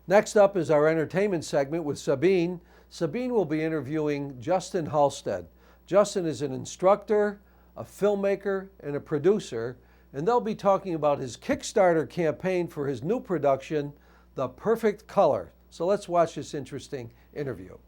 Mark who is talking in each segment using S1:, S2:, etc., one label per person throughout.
S1: Next up is our entertainment segment with Sabeen. Sabeen will be interviewing Justin Halstead. Justin is an instructor, a filmmaker, and a producer, and they'll be talking about his Kickstarter campaign for his new production, The Perfect Color. So let's watch this interesting interview.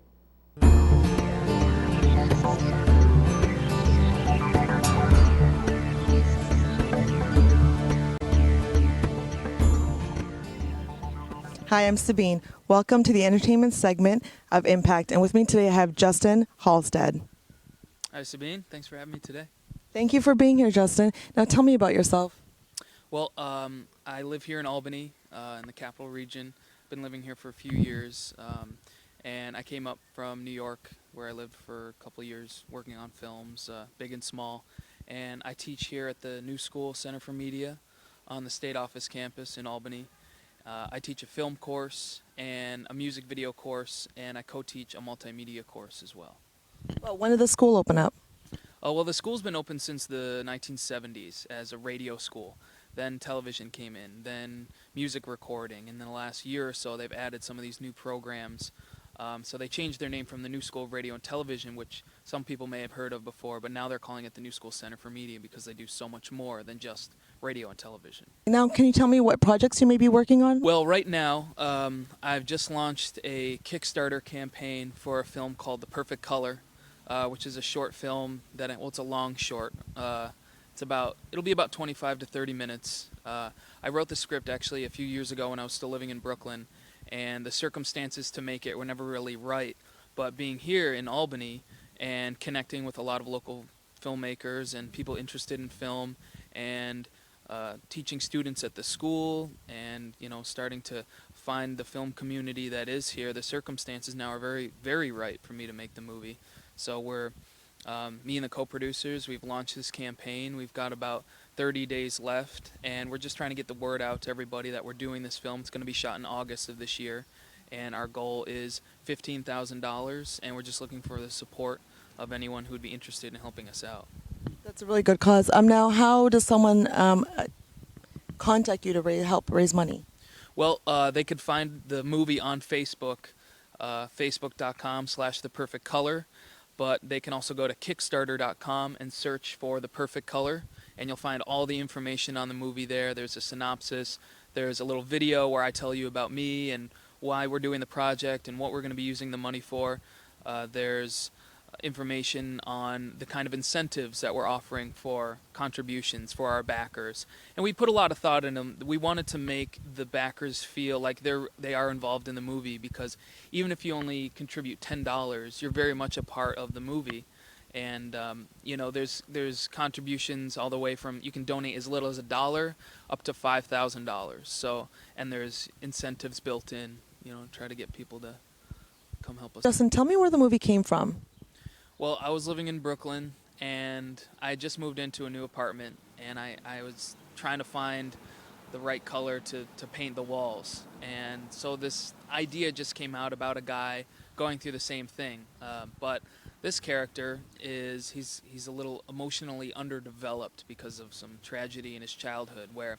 S2: Hi, I'm Sabeen. Welcome to the entertainment segment of Impact. And with me today I have Justin Halstead.
S3: Hi, Sabeen. Thanks for having me today.
S2: Thank you for being here, Justin. Now tell me about yourself.
S3: Well, I live here in Albany, in the capital region. Been living here for a few years, and I came up from New York, where I lived for a couple of years working on films, big and small. And I teach here at the New School Center for Media on the State Office campus in Albany. I teach a film course and a music video course, and I co-teach a multimedia course as well.
S2: Well, when did the school open up?
S3: Oh, well, the school's been open since the 1970s as a radio school. Then television came in, then music recording, and then the last year or so they've added some of these new programs. So they changed their name from the New School of Radio and Television, which some people may have heard of before, but now they're calling it the New School Center for Media because they do so much more than just radio and television.
S2: Now, can you tell me what projects you may be working on?
S3: Well, right now, I've just launched a Kickstarter campaign for a film called The Perfect Color, which is a short film it's a long short. It'll be about 25 to 30 minutes. I wrote the script actually a few years ago when I was still living in Brooklyn, and the circumstances to make it were never really right. But being here in Albany and connecting with a lot of local filmmakers and people interested in film, and teaching students at the school, and starting to find the film community that is here, the circumstances now are very, very right for me to make the movie. So me and the co-producers, we've launched this campaign. We've got about 30 days left, and we're just trying to get the word out to everybody that we're doing this film. It's going to be shot in August of this year, and our goal is $15,000, and we're just looking for the support of anyone who would be interested in helping us out.
S2: That's a really good cause. Now, how does someone contact you to help raise money?
S3: Well, they could find the movie on Facebook, facebook.com/theperfectcolor. But they can also go to Kickstarter.com and search for The Perfect Color, and you'll find all the information on the movie there. There's a synopsis. There's a little video where I tell you about me and why we're doing the project and what we're going to be using the money for. There's information on the kind of incentives that we're offering for contributions for our backers. And we put a lot of thought in them. We wanted to make the backers feel like they are involved in the movie, because even if you only contribute $10, you're very much a part of the movie. And there's contributions all the way from, you can donate as little as $1 up to $5,000. So, and there's incentives built in, try to get people to come help us.
S2: Justin, tell me where the movie came from.
S3: Well, I was living in Brooklyn, and I just moved into a new apartment, and I was trying to find the right color to paint the walls. And so this idea just came out about a guy going through the same thing. But this character he's a little emotionally underdeveloped because of some tragedy in his childhood, where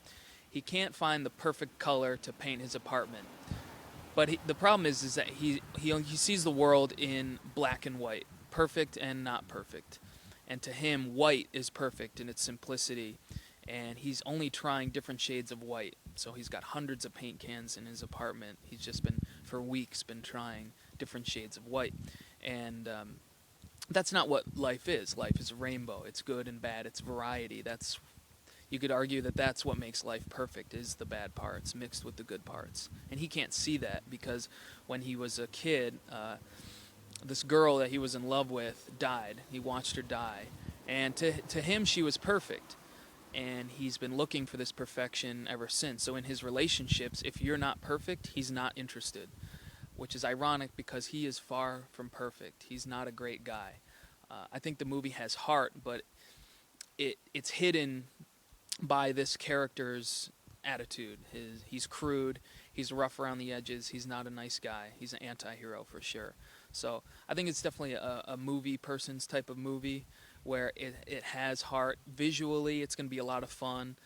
S3: he can't find the perfect color to paint his apartment. But the problem is that he sees the world in black and white. Perfect and not perfect. And to him, white is perfect in its simplicity, and he's only trying different shades of white. So he's got hundreds of paint cans in his apartment. He's just for weeks been trying different shades of white. And that's not what life is. Life is a rainbow. It's good and bad. It's variety. You could argue that that's what makes life perfect, is the bad parts mixed with the good parts. And he can't see that, because when he was a kid, this girl that he was in love with died. He watched her die. And to him, she was perfect. And he's been looking for this perfection ever since. So in his relationships, if you're not perfect, he's not interested. Which is ironic, because he is far from perfect. He's not a great guy. I think the movie has heart, but it's hidden by this character's attitude. He's crude. He's rough around the edges. He's not a nice guy. He's an anti-hero for sure. So I think it's definitely a movie person's type of movie, where it has heart. Visually, it's going to be a lot of fun,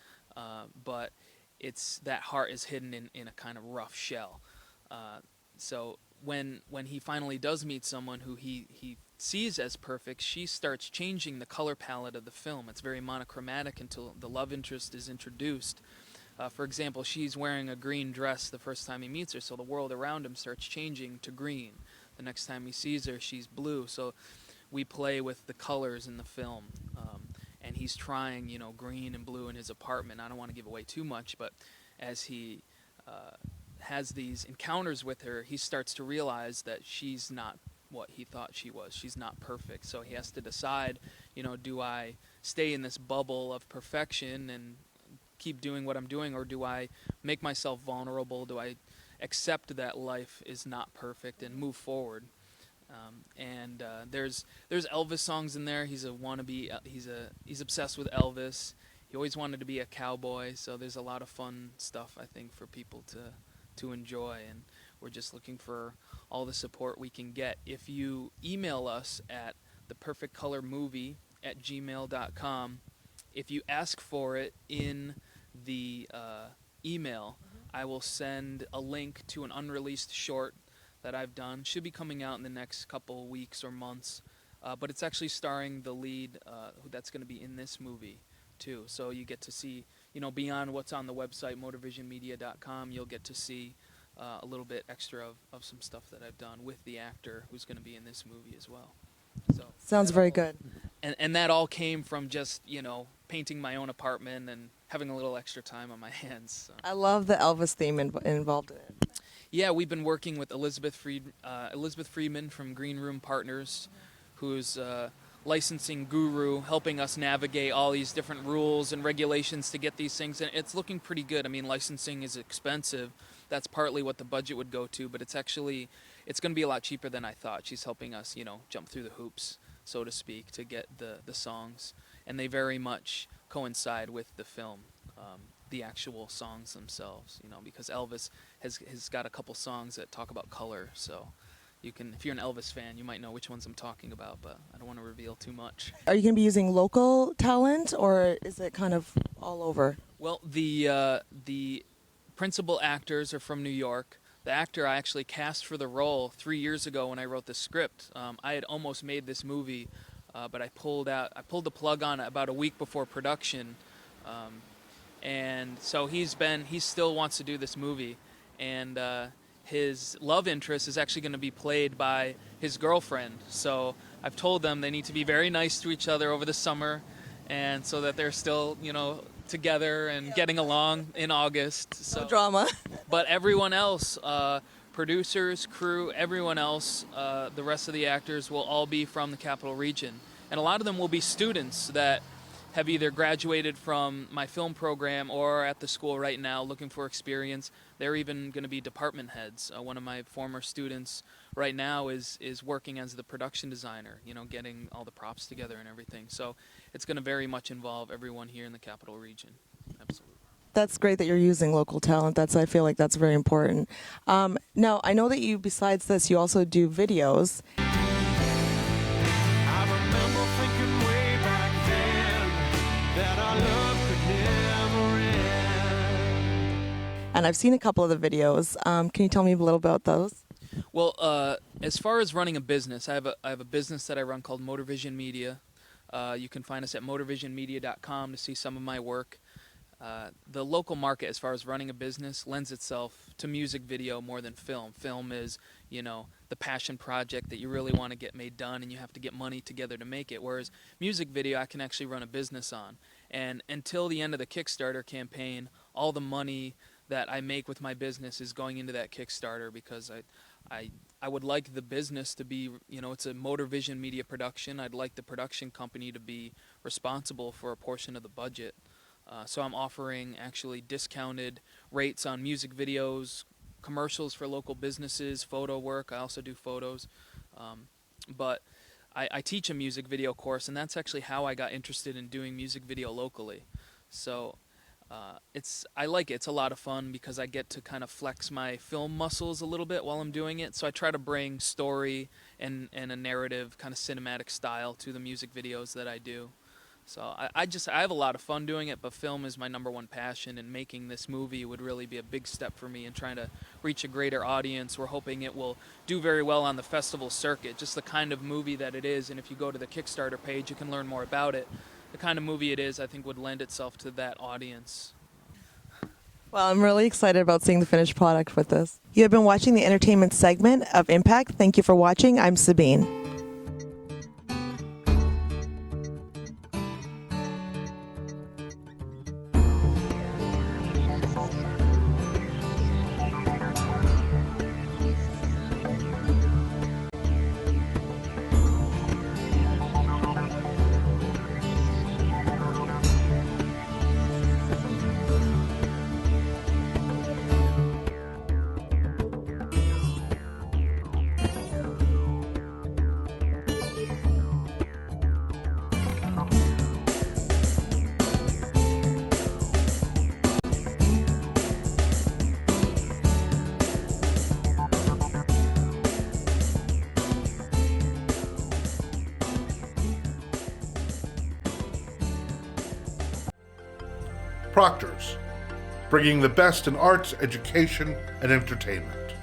S3: but that heart is hidden in a kind of rough shell. So when he finally does meet someone who he sees as perfect, she starts changing the color palette of the film. It's very monochromatic until the love interest is introduced. For example, she's wearing a green dress the first time he meets her, so the world around him starts changing to green. The next time he sees her, she's blue. So we play with the colors in the film. And he's trying, green and blue in his apartment. I don't want to give away too much, but as he has these encounters with her, he starts to realize that she's not what he thought she was. She's not perfect. So he has to decide, do I stay in this bubble of perfection and keep doing what I'm doing, or do I make myself vulnerable? Do I accept that life is not perfect and move forward? There's Elvis songs in there. He's a wannabe. He's obsessed with Elvis. He always wanted to be a cowboy. So there's a lot of fun stuff, I think, for people to enjoy. And we're just looking for all the support we can get. If you email us at theperfectcolormovie@gmail.com, if you ask for it in the email, I will send a link to an unreleased short that I've done. Should be coming out in the next couple weeks or months, but it's actually starring the lead that's going to be in this movie too. So you get to see, beyond what's on the website, motorvisionmedia.com, you'll get to see a little bit extra of some stuff that I've done with the actor who's going to be in this movie as well. So
S2: Sounds very good.
S3: And that all came from just, painting my own apartment and having a little extra time on my hands. So.
S2: I love the Elvis theme involved in it.
S3: Yeah, we've been working with Elizabeth Friedman from Green Room Partners, who's a licensing guru, helping us navigate all these different rules and regulations to get these things. And it's looking pretty good. I mean, licensing is expensive. That's partly what the budget would go to, but it's going to be a lot cheaper than I thought. She's helping us, jump through the hoops, so to speak, to get the songs. And they very much coincide with the film. The actual songs themselves, because Elvis has got a couple songs that talk about color. So you can, if you're an Elvis fan, you might know which ones I'm talking about, but I don't want to reveal too much.
S2: Are you going to be using local talent, or is it kind of all over?
S3: Well, the principal actors are from New York. The actor I actually cast for the role 3 years ago when I wrote the script. I had almost made this movie, but I pulled the plug on it about a week before production. And so he still wants to do this movie, and his love interest is actually going to be played by his girlfriend. So I've told them they need to be very nice to each other over the summer, and so that they're still, together and getting along in August. So
S2: No drama.
S3: But everyone else, producers, crew, everyone else, the rest of the actors will all be from the Capital Region, and a lot of them will be students that have either graduated from my film program or at the school right now looking for experience. They're even going to be department heads. One of my former students right now is working as the production designer, getting all the props together and everything. So it's going to very much involve everyone here in the Capital Region. Absolutely.
S2: That's great that you're using local talent. I feel like that's very important. Now, I know that you, besides this, you also do videos.
S4: I remember thinking way back then that our love could never end.
S2: And I've seen a couple of the videos. Can you tell me a little about those?
S3: Well, as far as running a business, I have a business that I run called Motor Vision Media. You can find us at motorvisionmedia.com to see some of my work. The local market, as far as running a business, lends itself to music video more than film. Film is, the passion project that you really want to get made done, and you have to get money together to make it. Whereas music video, I can actually run a business on. And until the end of the Kickstarter campaign, all the money that I make with my business is going into that Kickstarter, because I would like the business to be, it's a Motor Vision Media production. I'd like the production company to be responsible for a portion of the budget. So I'm offering actually discounted rates on music videos, commercials for local businesses, photo work. I also do photos. But I teach a music video course, and that's actually how I got interested in doing music video locally. So I like it. It's a lot of fun because I get to kind of flex my film muscles a little bit while I'm doing it. So I try to bring story and a narrative kind of cinematic style to the music videos that I do. So I have a lot of fun doing it, but film is my number one passion, and making this movie would really be a big step for me in trying to reach a greater audience. We're hoping it will do very well on the festival circuit, just the kind of movie that it is, and if you go to the Kickstarter page, you can learn more about it. The kind of movie it is, I think, would lend itself to that audience.
S2: Well, I'm really excited about seeing the finished product with this. You have been watching the entertainment segment of Impact. Thank you for watching. I'm Sabeen.
S5: Proctors, bringing the best in arts, education, and entertainment.